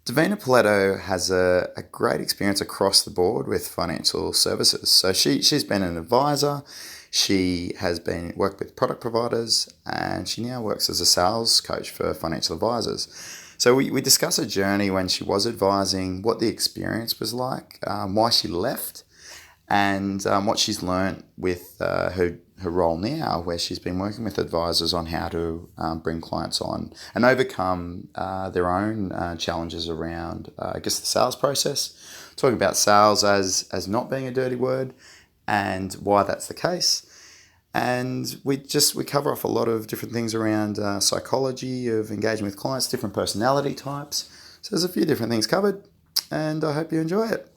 Davina Poletto has a great experience across the board with financial services. So she's been an advisor, she has worked with product providers, and she now works as a sales coach for financial advisors. So we discuss her journey when she was advising, what the experience was like, why she left, and what she's learnt with her role now, where she's been working with advisors on how to bring clients on and overcome their own challenges around, the sales process. Talking about sales as not being a dirty word and why that's the case. And we cover off a lot of different things around psychology of engaging with clients, different personality types. So there's a few different things covered, and I hope you enjoy it.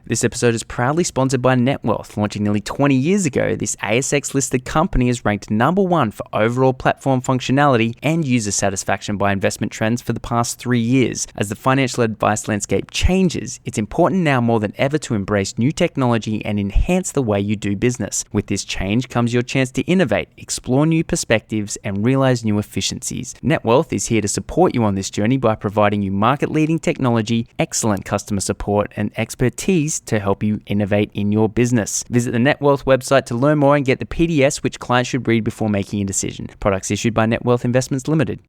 This episode is proudly sponsored by NetWealth. Launching nearly 20 years ago, this ASX-listed company is ranked number one for overall platform functionality and user satisfaction by Investment Trends for the past 3 years. As the financial advice landscape changes, it's important now more than ever to embrace new technology and enhance the way you do business. With this change comes your chance to innovate, explore new perspectives, and realize new efficiencies. NetWealth is here to support you on this journey by providing you market-leading technology, excellent customer support, and expertise to help you innovate in your business. Visit the NetWealth website to learn more and get the PDS, which clients should read before making a decision. Products issued by NetWealth Investments Limited.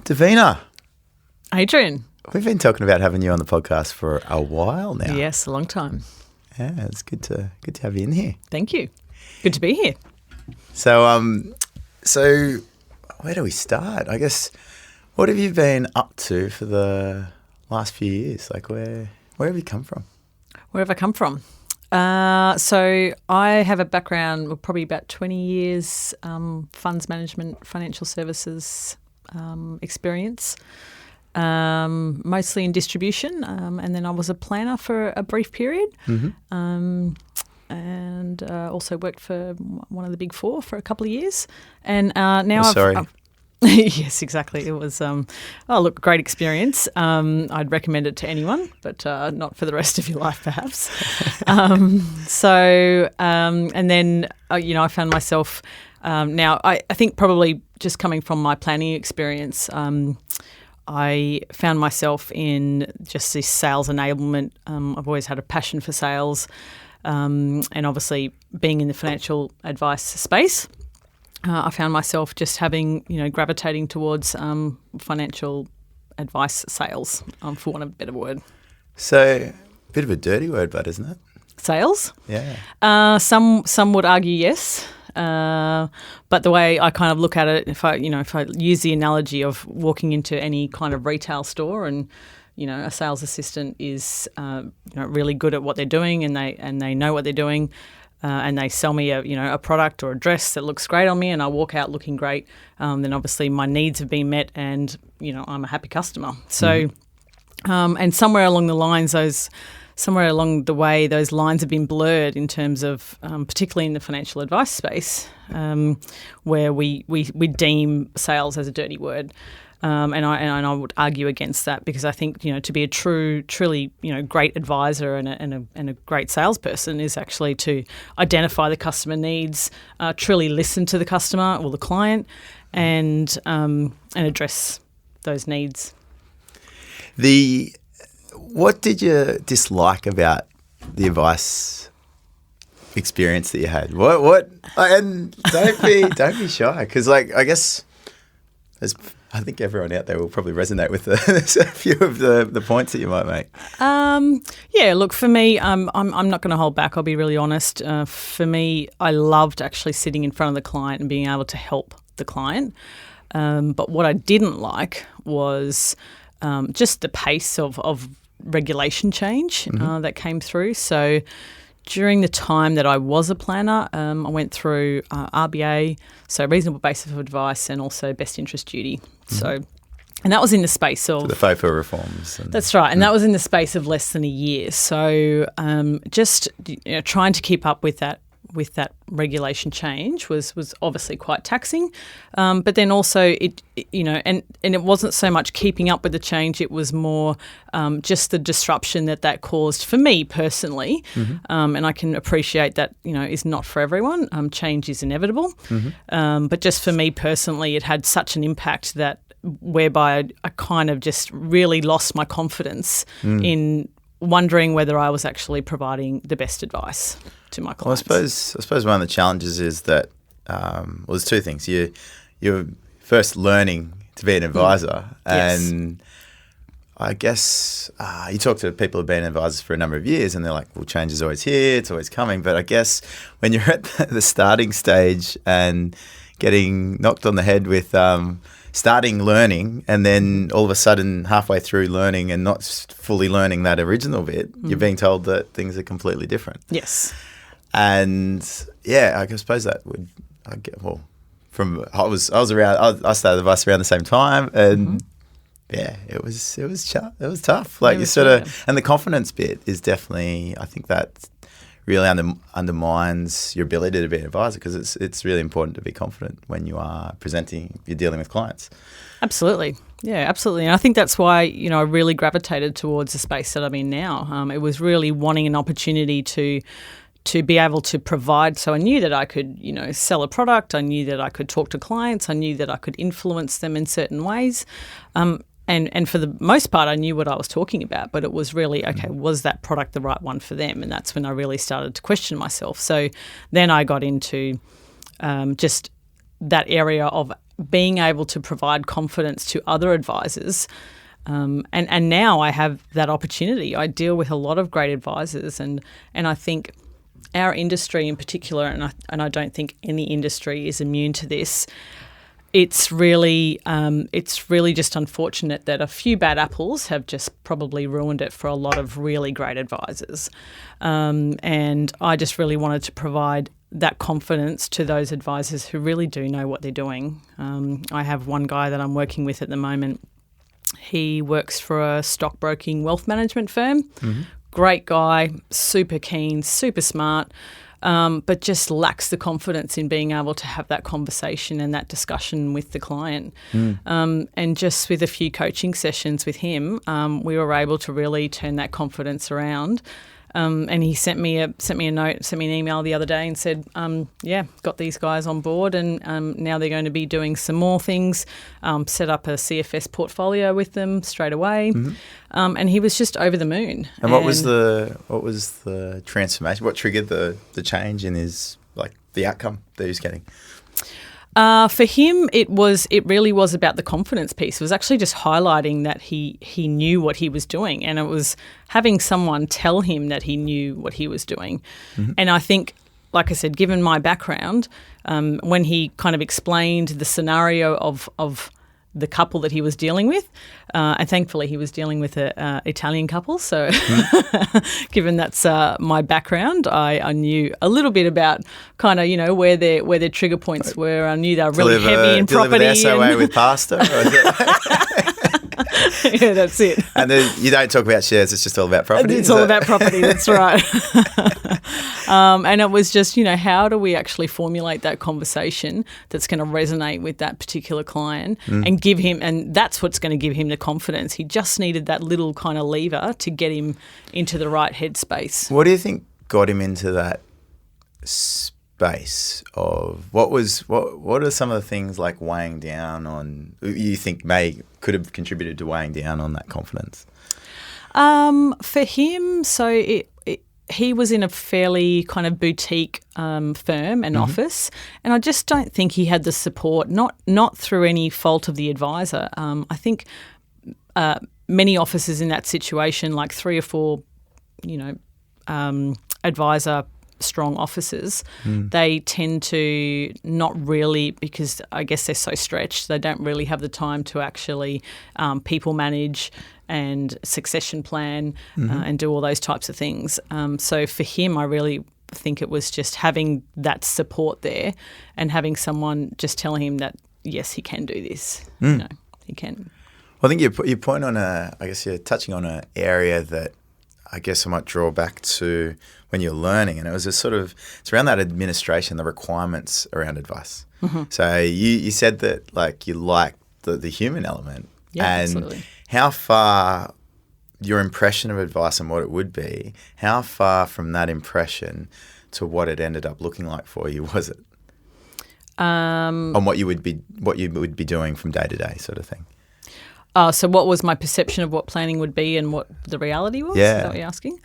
Davina. Adrian. We've been talking about having you on the podcast for a while now. Yes, a long time. Yeah, it's good to have you in here. Thank you. Good to be here. So where do we start? I guess, what have you been up to for the last few years? Like, where have you come from? Where have I come from? So I have a background, probably about 20 years, funds management, financial services experience, mostly in distribution. And then I was a planner for a brief period. Mm-hmm. And also worked for one of the big four for a couple of years. And now I've yes, exactly. It was, great experience. I'd recommend it to anyone, but not for the rest of your life, perhaps. And then, I found myself now, I think probably just coming from my planning experience, I found myself in just this sales enablement. I've always had a passion for sales, and obviously being in the financial advice space. I found myself just gravitating towards financial advice sales, for want of a better word. So, a bit of a dirty word, but isn't it? Sales? Yeah. Some would argue yes, but the way I kind of look at it, if I use the analogy of walking into any kind of retail store and a sales assistant is really good at what they're doing and they know what they're doing. And they sell me a product or a dress that looks great on me, and I walk out looking great. Then obviously my needs have been met, and I'm a happy customer. So, and somewhere along the way, those lines have been blurred in terms of, particularly in the financial advice space, where we deem sales as a dirty word. And I would argue against that, because I think to be a truly great advisor and a great salesperson is actually to identify the customer needs, truly listen to the customer or the client, and address those needs. What did you dislike about the advice experience that you had? What? And don't be shy, because I guess I think everyone out there will probably resonate with a few of the points that you might make. Look, for me, I'm not going to hold back. I'll be really honest. For me, I loved actually sitting in front of the client and being able to help the client. But what I didn't like was just the pace of regulation change that came through. So during the time that I was a planner, I went through RBA, so reasonable basis of advice, and also best interest duty. So, and that was in the space of the FOFA reforms. That's right, and that was in the space of less than a year. So, just trying to keep up with that regulation change was obviously quite taxing. But then also and it wasn't so much keeping up with the change, it was more just the disruption that caused for me personally. And I can appreciate that, is not for everyone. Change is inevitable. But just for me personally, it had such an impact that whereby I kind of just really lost my confidence in wondering whether I was actually providing the best advice to my clients. Well, I suppose one of the challenges is that there's two things. You're first learning to be an advisor, and I guess you talk to people who've been advisors for a number of years, and they're like, "Well, change is always here; it's always coming." But I guess when you're at the starting stage and getting knocked on the head with starting learning, and then all of a sudden halfway through learning and not fully learning that original bit, you're being told that things are completely different. Yes. And I suppose that would I started advice around the same time, and it was tough. Like and the confidence bit is definitely, I think that really undermines your ability to be an advisor, because it's really important to be confident when you're dealing with clients. Absolutely. Yeah, absolutely. And I think that's why, I really gravitated towards the space that I'm in now. It was really wanting an opportunity to be able to provide. So I knew that I could, sell a product. I knew that I could talk to clients. I knew that I could influence them in certain ways. And for the most part, I knew what I was talking about, but it was really, okay, was that product the right one for them? And that's when I really started to question myself. So then I got into just that area of being able to provide confidence to other advisors. And now I have that opportunity. I deal with a lot of great advisors, and I think our industry in particular, and I don't think any industry is immune to this. It's really just unfortunate that a few bad apples have just probably ruined it for a lot of really great advisors. And I just really wanted to provide that confidence to those advisors who really do know what they're doing. I have one guy that I'm working with at the moment. He works for a stockbroking wealth management firm. Mm-hmm. Great guy, super keen, super smart. But just lacks the confidence in being able to have that conversation and that discussion with the client. And just with a few coaching sessions with him, we were able to really turn that confidence around. And he sent me an email the other day and said, got these guys on board, and now they're going to be doing some more things, set up a CFS portfolio with them straight away. Mm-hmm. And he was just over the moon. And what was the transformation? What triggered the change in his, the outcome that he was getting? For him, it really was about the confidence piece. It was actually just highlighting that he knew what he was doing, and it was having someone tell him that he knew what he was doing. Mm-hmm. And I think, like I said, given my background, when he kind of explained the scenario of the couple that he was dealing with, and thankfully he was dealing with an Italian couple, so given that's my background, I knew a little bit about kind of where their trigger points were. I knew they were really heavy in property. Deliver the SOA with pasta? Yeah, that's it. And then you don't talk about shares, it's just all about property? It's all about property, that's right. And it was just, how do we actually formulate that conversation that's going to resonate with that particular client and give him, and that's what's going to give him the confidence. He just needed that little kind of lever to get him into the right headspace. What do you think got him into that space of what are some of the things weighing down on, you think could have contributed to weighing down on that confidence? For him, he was in a fairly kind of boutique firm and office, and I just don't think he had the support, not through any fault of the advisor. I think many offices in that situation, like 3 or 4, advisor strong offices, they tend to not really, because I guess they're so stretched, they don't really have the time to actually people manage and succession plan and do all those types of things. So for him, I really think it was just having that support there and having someone just telling him that, yes, he can do this. He can. Well, I think you point on you're touching on an area that I guess I might draw back to when you're learning, and it was it's around that administration, the requirements around advice. Mm-hmm. So you said that you like the human element, and absolutely. How far your impression of advice and what it would be, how far from that impression to what it ended up looking like for you was it? on what you would be doing from day to day, sort of thing. So what was my perception of what planning would be and what the reality was? Yeah. Is that what you're asking?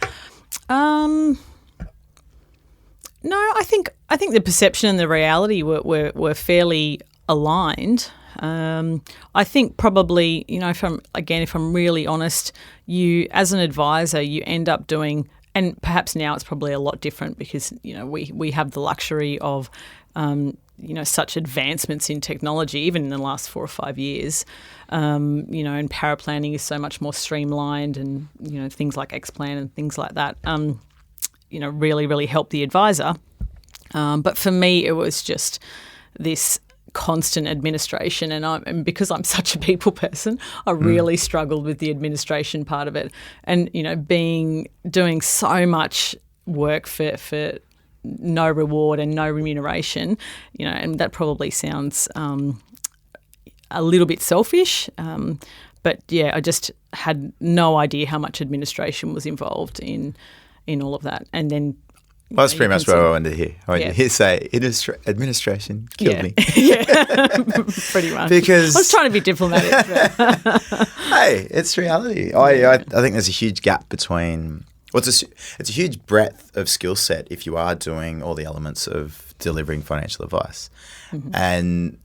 No, I think the perception and the reality were fairly aligned. I think probably, if I'm really honest, you as an advisor, you end up doing, and perhaps now it's probably a lot different because we have the luxury of such advancements in technology, even in the last 4 or 5 years. And power planning is so much more streamlined, and things like Xplan and things like that. Really, really help the advisor. But for me, it was just this constant administration, and because I'm such a people person, I really struggled with the administration part of it, and doing so much work for no reward and no remuneration, and that probably sounds a little bit selfish, but yeah, I just had no idea how much administration was involved in all of that, and then. Well, that's pretty much what I wanted to hear. I wanted to hear say administration killed me. Yeah, pretty much. Because I was trying to be diplomatic. Hey, it's reality. I think there's a huge gap between. Well, it's a huge breadth of skill set if you are doing all the elements of delivering financial advice, and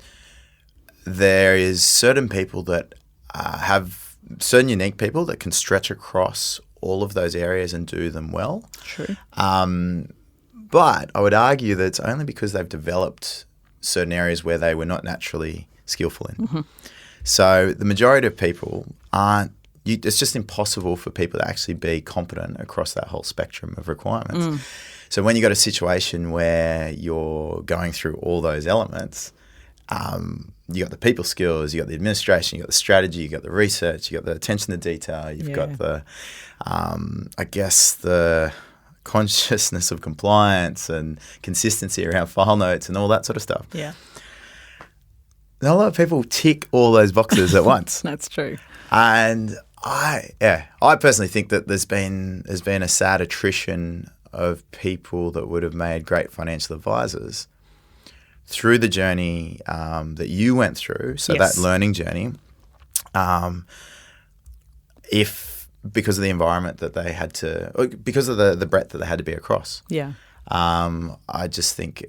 there is certain people that have certain unique people that can stretch across all of those areas and do them well. True. But I would argue that it's only because they've developed certain areas where they were not naturally skillful in. So the majority of people aren't. It's just impossible for people to actually be competent across that whole spectrum of requirements. So when you've got a situation where you're going through all those elements, you got the people skills, you got the administration, you got the strategy, you got the research, you got the attention to detail, you've got the, the consciousness of compliance and consistency around file notes and all that sort of stuff. Yeah. Not a lot of people tick all those boxes at once. That's true. And I personally think that there's been a sad attrition of people that would have made great financial advisors through the journey that you went through, so that learning journey, because of the environment that they had to, or because of the breadth that they had to be across. Yeah. I just think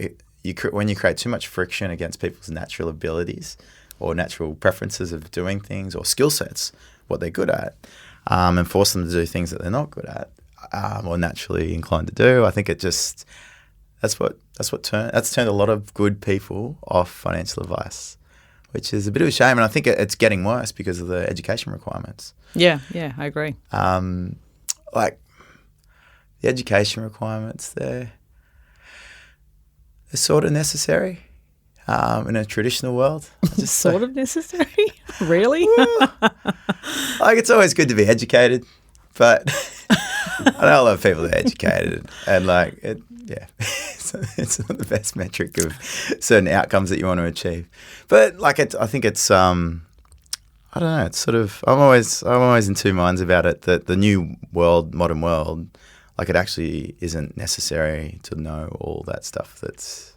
when you create too much friction against people's natural abilities or natural preferences of doing things or skill sets, what they're good at, and force them to do things that they're not good at or naturally inclined to do, I think it just that's turned a lot of good people off financial advice, which is a bit of a shame. And I think it's getting worse because of the education requirements. Yeah, I agree. Like the education requirements, they're sort of necessary in a traditional world. Sort of necessary? Really? Like it's always good to be educated, but I know a lot of people that are educated and like it. Yeah, it's not the best metric of certain outcomes that you want to achieve. But like, I think it's, I don't know. It's sort of, I'm always in two minds about it. That the new world, modern world, like it actually isn't necessary to know all that stuff. That's.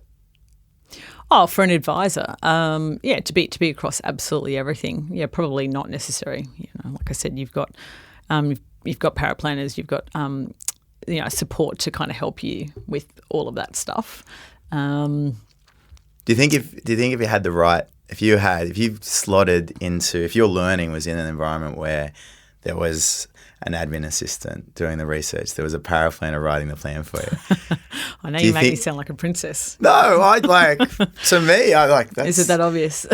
Oh, for an advisor, to be across absolutely everything. Yeah, probably not necessary. Like I said, you've got power planners, you've got. Support to kind of help you with all of that stuff. Do you think if you had the right, if you slotted into, if your learning was in an environment where there was an admin assistant doing the research, there was a power planner writing the plan for you. I know you make me sound like a princess. No, to me, that's... Is it that obvious?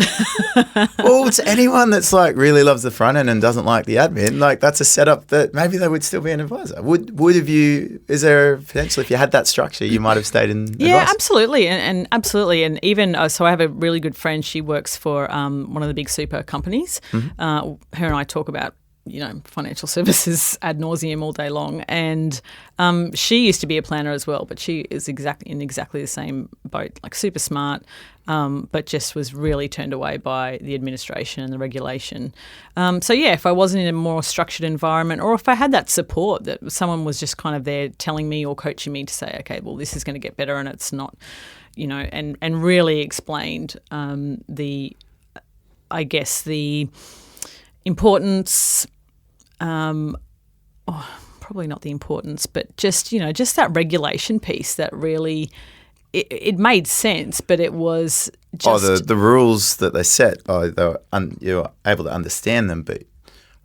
Well, to anyone that's like really loves the front end and doesn't like the admin, like that's a setup that maybe they would still be an advisor. Is there a potential if you had that structure, you might have stayed in advice? Yeah, absolutely. And absolutely. And even, so I have a really good friend, she works for one of the big super companies. Her and I talk about financial services ad nauseum all day long. And she used to be a planner as well, but she is in exactly the same boat, like super smart, but just was really turned away by the administration and the regulation. If I wasn't in a more structured environment, or if I had that support that someone was just kind of there telling me or coaching me to say, okay, well, this is going to get better and it's not, and really explained the importance. Probably not the importance, but just that regulation piece that really. It made sense, but it was just... the rules that they set, you were able to understand them, but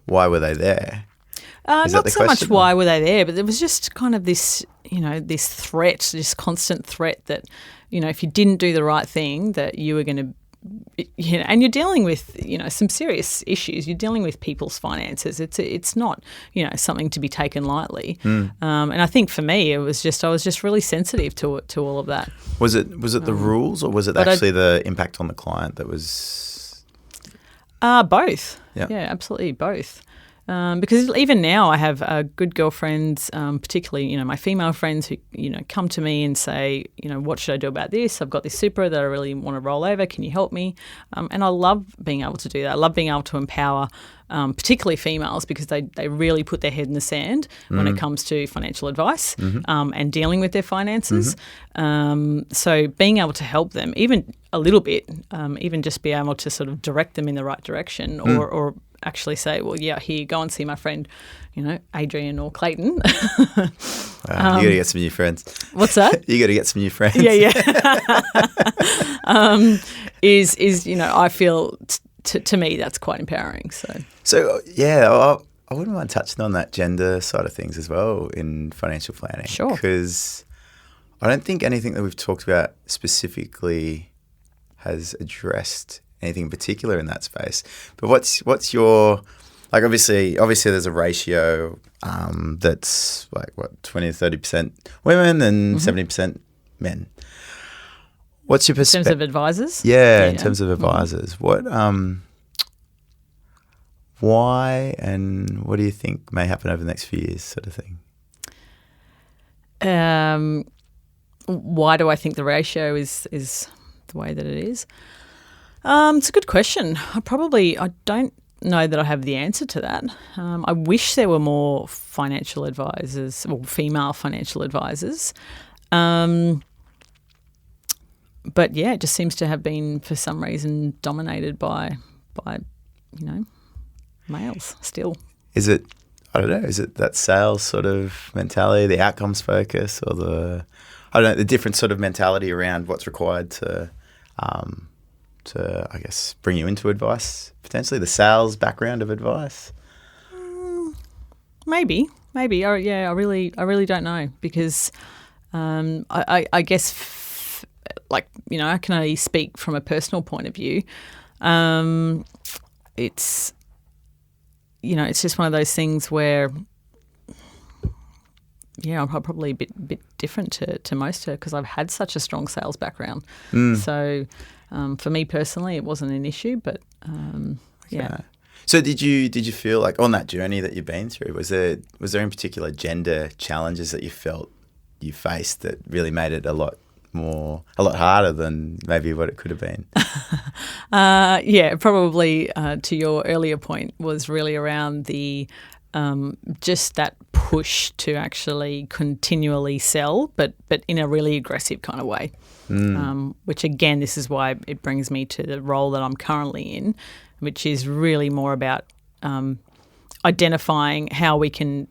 why were they there? Not so much why were they there, but there was just kind of this, this threat, this constant threat that, if you didn't do the right thing, that you were going to... and you're dealing with, some serious issues. You're dealing with people's finances. It's not, something to be taken lightly. And I think for me, I was just really sensitive to all of that. Was it the rules, or was it actually the impact on the client that was? Both. Yeah, absolutely both. Because even now I have good girlfriends, particularly, my female friends who, come to me and say, what should I do about this? I've got this super that I really want to roll over. Can you help me? And I love being able to do that. I love being able to empower particularly females, because they really put their head in the sand when it comes to financial advice and dealing with their finances. So being able to help them, even a little bit, even just be able to sort of direct them in the right direction or actually say, well, yeah, here, go and see my friend, Adrian or Clayton. You got to get some new friends. What's that? You got to get some new friends. Yeah. I feel to me that's quite empowering. So yeah, I wouldn't mind touching on that gender side of things as well in financial planning. Sure. Because I don't think anything that we've talked about specifically has addressed anything in particular in that space. But what's your, like, obviously there's a ratio that's like 20 to 30% women and 70% men. What's your perspective? In terms of advisors? Yeah, in terms of advisors. What why and what do you think may happen over the next few years, sort of thing? Why do I think the ratio is the way that it is? It's a good question. I don't know that I have the answer to that. I wish there were more financial advisors or female financial advisors. But yeah, it just seems to have been, for some reason, dominated by males still. Is it, I don't know, is it that sales sort of mentality, the outcomes focus, or the different sort of mentality around what's required to I guess, bring you into advice, potentially, the sales background of advice? Maybe. I really don't know, because I guess, I can only speak from a personal point of view. It's just one of those things where, I'm probably a bit different to most, because I've had such a strong sales background. So for me personally, it wasn't an issue, but yeah. So did you feel like on that journey that you've been through, was there in particular gender challenges that you felt you faced that really made it a lot harder than maybe what it could have been? Probably to your earlier point was really around the just that push to actually continually sell, but in a really aggressive kind of way. Which again, this is why it brings me to the role that I'm currently in, which is really more about identifying how we can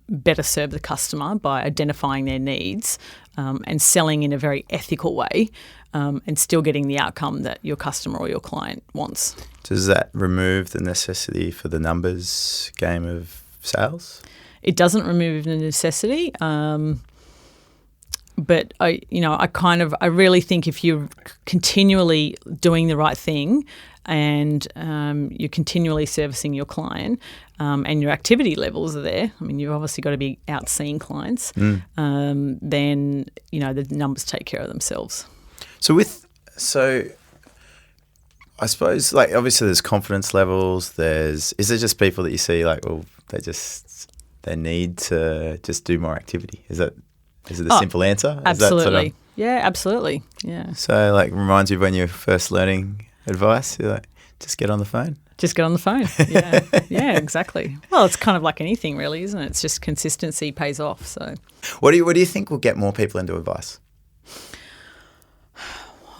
better serve the customer by identifying their needs and selling in a very ethical way, and still getting the outcome that your customer or your client wants. Does that remove the necessity for the numbers game of sales? It doesn't remove the necessity, but I really think if you're continually doing the right thing and you're continually servicing your client, and your activity levels are there, I mean, you've obviously got to be out seeing clients, then, the numbers take care of themselves. So I suppose, like, obviously there's confidence levels, is there just people that you see like, well, they need to just do more activity? Is it the simple answer? Absolutely. Absolutely. Yeah. So, like, reminds you of when you're first learning advice, you're like, just get on the phone. Just get on the phone. Yeah. Yeah, exactly. Well, it's kind of like anything really, isn't it? It's just consistency pays off. So what do you think will get more people into advice?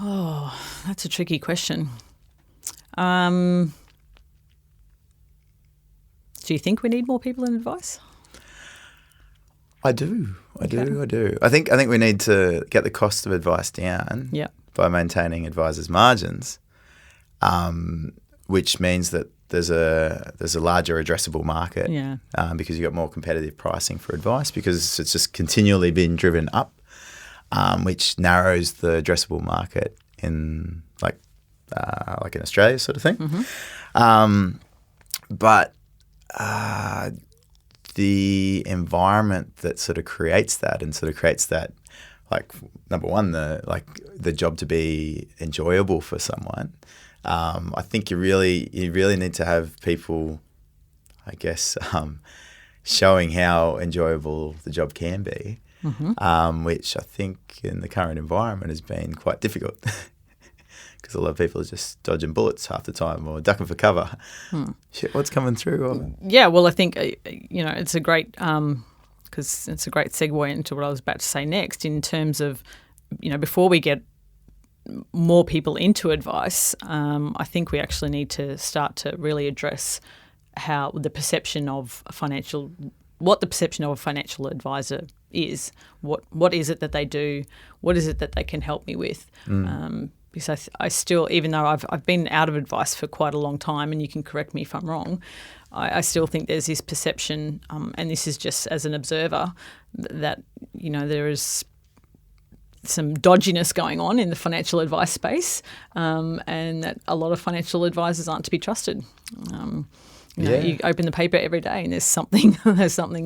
That's a tricky question. Do you think we need more people in advice? I do. I think we need to get the cost of advice down by maintaining advisors' margins, which means that there's a larger addressable market because you've got more competitive pricing for advice because it's just continually been driven up, which narrows the addressable market in like in Australia sort of thing. But the environment that sort of creates that like number one, the job to be enjoyable for someone. I think you really need to have people, I guess, showing how enjoyable the job can be, which I think in the current environment has been quite difficult because a lot of people are just dodging bullets half the time or ducking for cover. Shit, what's coming through? Yeah, well, I think, it's a great because it's a great segue into what I was about to say next in terms of, before we get more people into advice, I think we actually need to start to really address how the perception of a financial advisor is. What is it that they do? What is it that they can help me with? Because I still, even though I've been out of advice for quite a long time, and you can correct me if I'm wrong, I still think there's this perception, and this is just as an observer, that there is some dodginess going on in the financial advice space, and that a lot of financial advisors aren't to be trusted. You open the paper every day and there's something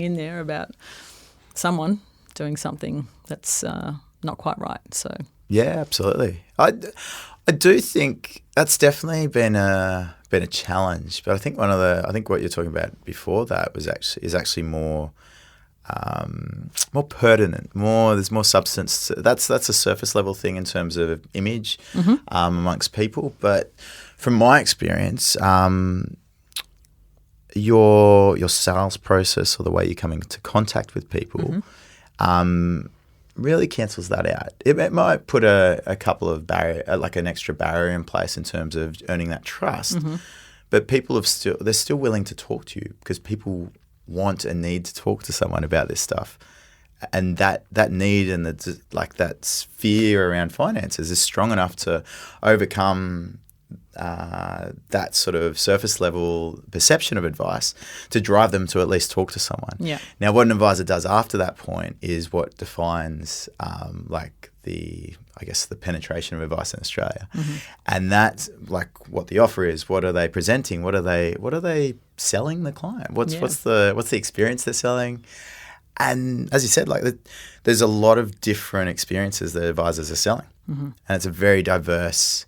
in there about someone doing something that's not quite right. So yeah, absolutely. I do think that's definitely been a challenge, but I think what you're talking about before that is actually more pertinent. There's more substance. That's a surface level thing in terms of image amongst people. But from my experience, your sales process or the way you come into contact with people really cancels that out. It might put a couple of an extra barrier in place in terms of earning that trust. But people they're still willing to talk to you because people want and need to talk to someone about this stuff, and that need and that fear around finances is strong enough to overcome that sort of surface level perception of advice to drive them to at least talk to someone. Yeah. Now, what an advisor does after that point is what defines the penetration of advice in Australia, and that's like what the offer is. What are they presenting? What are they selling the client? What's the experience they're selling? And as you said, there's a lot of different experiences that advisors are selling, and it's a very diverse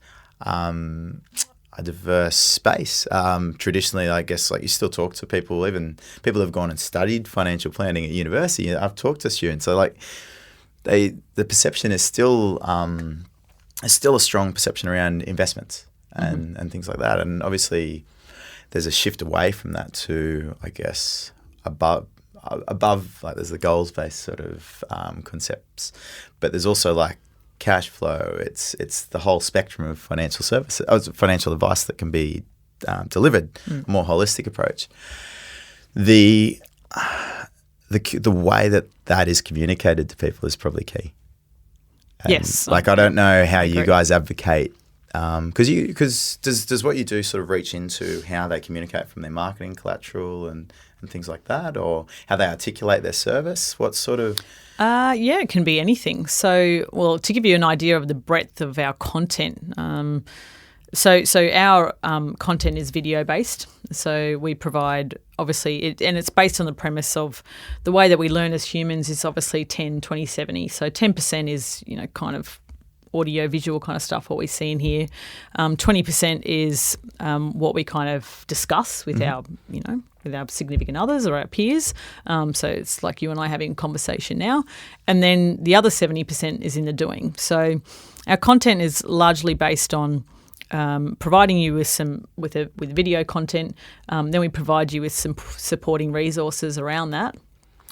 space. Traditionally, I guess, you still talk to people, even people who've gone and studied financial planning at university. I've talked to students, so the perception is still a strong perception around investments and things like that. And obviously, there's a shift away from that to, I guess, above. There's the goals-based sort of concepts, but there's also cash flow. It's the whole spectrum of financial services, financial advice that can be delivered, a more holistic approach. The way that is communicated to people is probably key. And yes. I don't know how you guys advocate, because does what you do sort of reach into how they communicate from their marketing collateral and things like that, or how they articulate their service? What sort of... it can be anything. So, to give you an idea of the breadth of our content, so our content is video-based. So we provide, obviously, and it's based on the premise of the way that we learn as humans is obviously 10, 20, 70. So 10% is, kind of audio-visual kind of stuff, what we see in here. 20% is what we kind of discuss with our, with our significant others or our peers. So it's like you and I having a conversation now. And then the other 70% is in the doing. So our content is largely based on providing you with video content. Then we provide you with some supporting resources around that.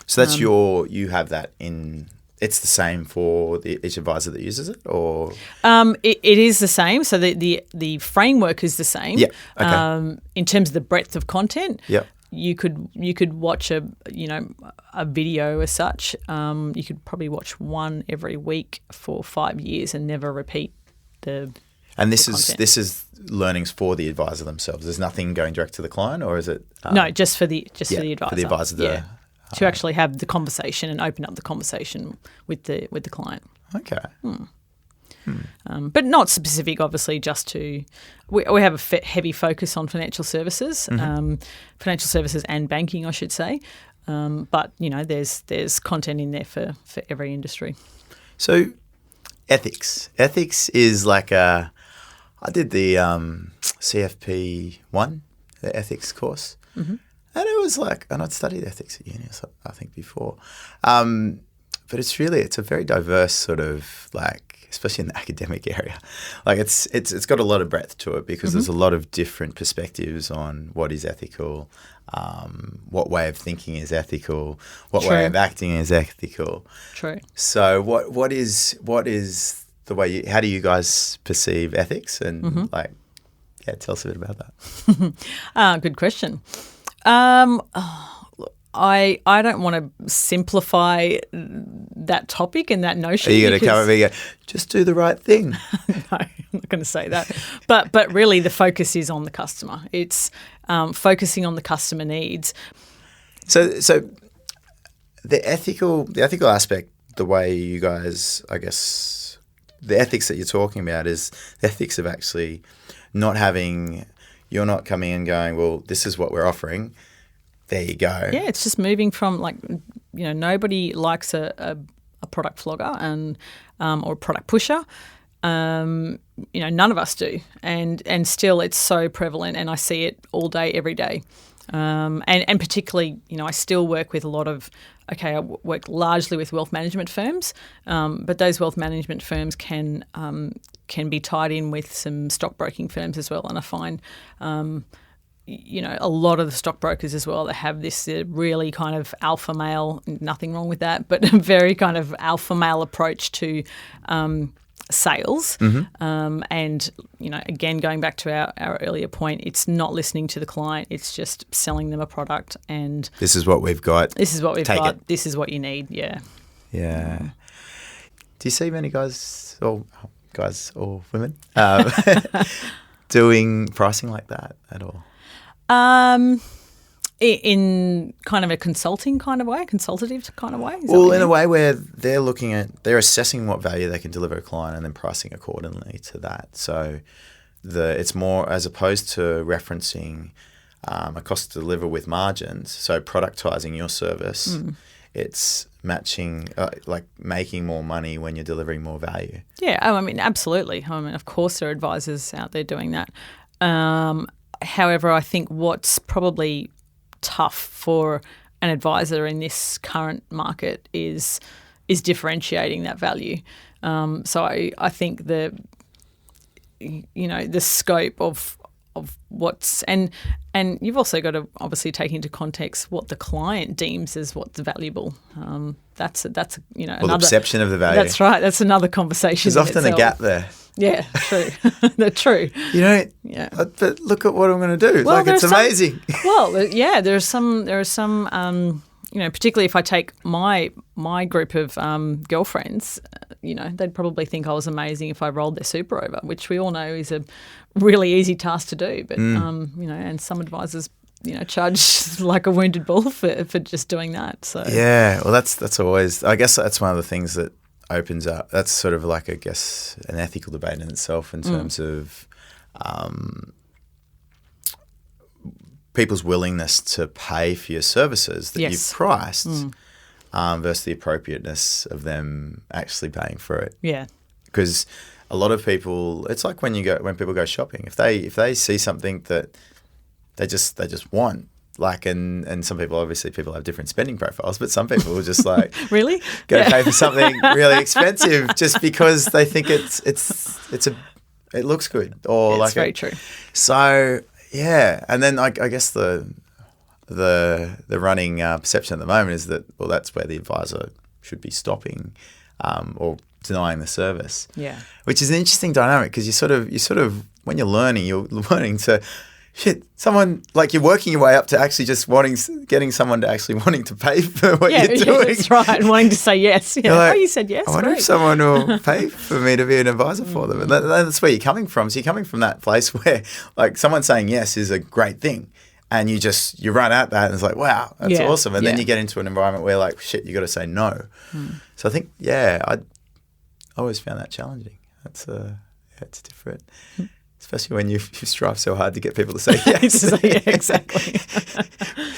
So that's you have that in it's the same for each advisor that uses it, or it is the same. So the framework is the same. Yeah. Okay. In terms of the breadth of content. Yeah. You could watch a video as such. You could probably watch one every week for 5 years and never repeat the. And the content. this is learnings for the advisor themselves. There's nothing going direct to the client, or is it? No, just for the advisor. For the advisor to actually have the conversation and open up the conversation with the client. Okay. But not specific, obviously, just to... We have a heavy focus on financial services, financial services and banking, I should say. But, there's content in there for every industry. So ethics. Ethics is like I did the CFP 1, the ethics course. Mm-hmm. And it was like, and I'd studied ethics at uni, I think, before. But it's a very diverse sort of like, especially in the academic area, like it's got a lot of breadth to it because there's a lot of different perspectives on what is ethical, what way of thinking is ethical, what way of acting is ethical. True. So what is the way how do you guys perceive ethics and tell us a bit about that. Good question. I don't want to simplify that topic and that notion. Are you going to come over and go, just do the right thing? No, I'm not going to say that. But really the focus is on the customer. It's focusing on the customer needs. So the ethical aspect, the way you guys, I guess, the ethics that you're talking about is the ethics of actually not having, you're not coming and going, well, this is what we're offering. There you go. Yeah, it's just moving from nobody likes a product flogger and or a product pusher. None of us do, and still it's so prevalent, and I see it all day, every day. And particularly, I still work with a lot of. I work largely with wealth management firms, but those wealth management firms can be tied in with some stockbroking firms as well, and I find. A lot of the stockbrokers as well that have this really kind of alpha male, nothing wrong with that, but a very kind of alpha male approach to sales. Mm-hmm. And, again, going back to our earlier point, it's not listening to the client. It's just selling them a product and... This is what we've got. This is what we've Take got. it. This is what you need, yeah. Yeah. Do you see many guys or women doing pricing like that at all? In kind of a consultative kind of way. Well, in a way where they're assessing what value they can deliver a client and then pricing accordingly to that. So it's more as opposed to referencing a cost to deliver with margins. So productizing your service, it's matching, like making more money when you're delivering more value. Yeah, absolutely. Of course there are advisors out there doing that. However, I think what's probably tough for an advisor in this current market is differentiating that value. So I think the scope of what's and you've also got to obviously take into context what the client deems as what's valuable. That's another perception of the value. That's right. That's another conversation. There's often a gap there. Yeah, true. They're true. Yeah. But look at what I'm going to do. Well, it's amazing. There are some. Particularly if I take my group of girlfriends, they'd probably think I was amazing if I rolled their super over, which we all know is a really easy task to do. But and some advisors, charge like a wounded bull for just doing that. So yeah, well, that's always. I guess that's one of the things that opens up. That's sort of like, I guess, an ethical debate in itself in terms of people's willingness to pay for your services that you've priced versus the appropriateness of them actually paying for it. Yeah. Because a lot of people, it's like when people go shopping. If they see something that they just want, like, and some people have different spending profiles, but some people will just like really go pay for something really expensive just because they think it looks good or it's very true. So yeah, and then I guess the running perception at the moment is that, well, that's where the advisor should be stopping or denying the service. Yeah. Which is an interesting dynamic because you sort of when you're learning to someone like you're working your way up to actually just getting someone to actually wanting to pay for what you're doing. Yeah, that's right. And wanting to say yes. Yeah. Like, you said yes. I wonder if someone will pay for me to be an advisor for them. And that's where you're coming from. So you're coming from that place where like someone saying yes is a great thing. And you run at that and it's like, wow, that's awesome. And then you get into an environment where like, shit, you got to say no. So I think, I always found that challenging. It's different. Especially when you strive so hard to get people to say yes. Yeah, exactly.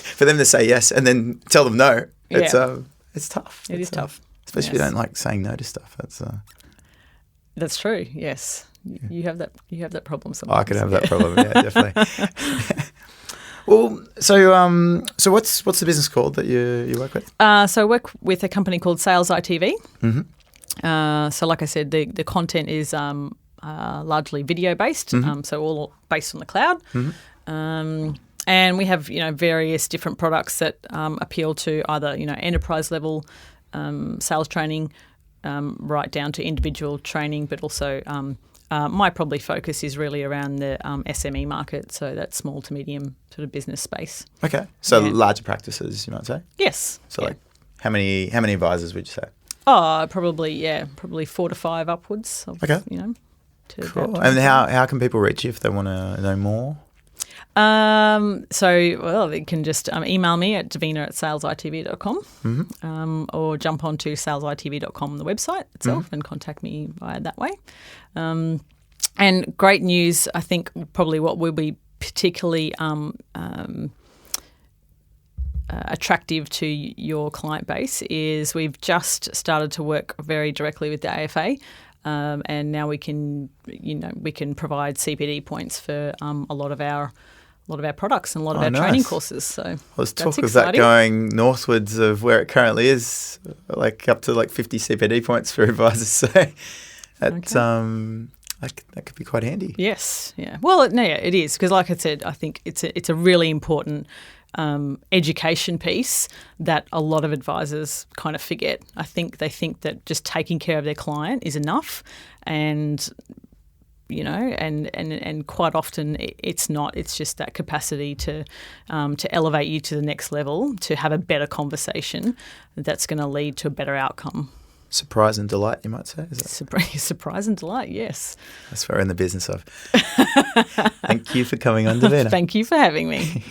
For them to say yes and then tell them no, it's tough. It is tough. Especially if you don't like saying no to stuff. That's true. Yes, you have that problem sometimes. I could have that problem. Yeah, definitely. Well, so what's the business called that you work with? So I work with a company called Sales ITV. Mm-hmm. So like I said, the content is largely video based, so all based on the cloud. Mm-hmm. And we have various different products that appeal to either enterprise level sales training, right down to individual training, but also my probably focus is really around the SME market, so that small to medium sort of business space. Okay, so larger practices, you might say. Yes. So like, how many advisors would you say? Oh, probably 4 to 5 upwards. Okay. Cool. And how can people reach you if they want to know more? They can just email me at davina@salesitv.com, or jump onto salesitv.com, the website itself, and contact me via that way. And great news, I think probably what will be particularly attractive to your client base is we've just started to work very directly with the AFA. And now we can provide CPD points for a lot of our products and a lot of our training courses. So there's talk of that going northwards of where it currently is, like up to like 50 CPD points for advisors. So that could be quite handy. Yes, yeah. Well, it is because, like I said, I think it's a really important education piece that a lot of advisors kind of forget. I think they think that just taking care of their client is enough, and and quite often it's not. It's just that capacity to elevate you to the next level, to have a better conversation that's going to lead to a better outcome. Surprise and delight, you might say. Is that? Surprise and delight, yes. That's what we're in the business of. Thank you for coming on, Davina. Thank you for having me.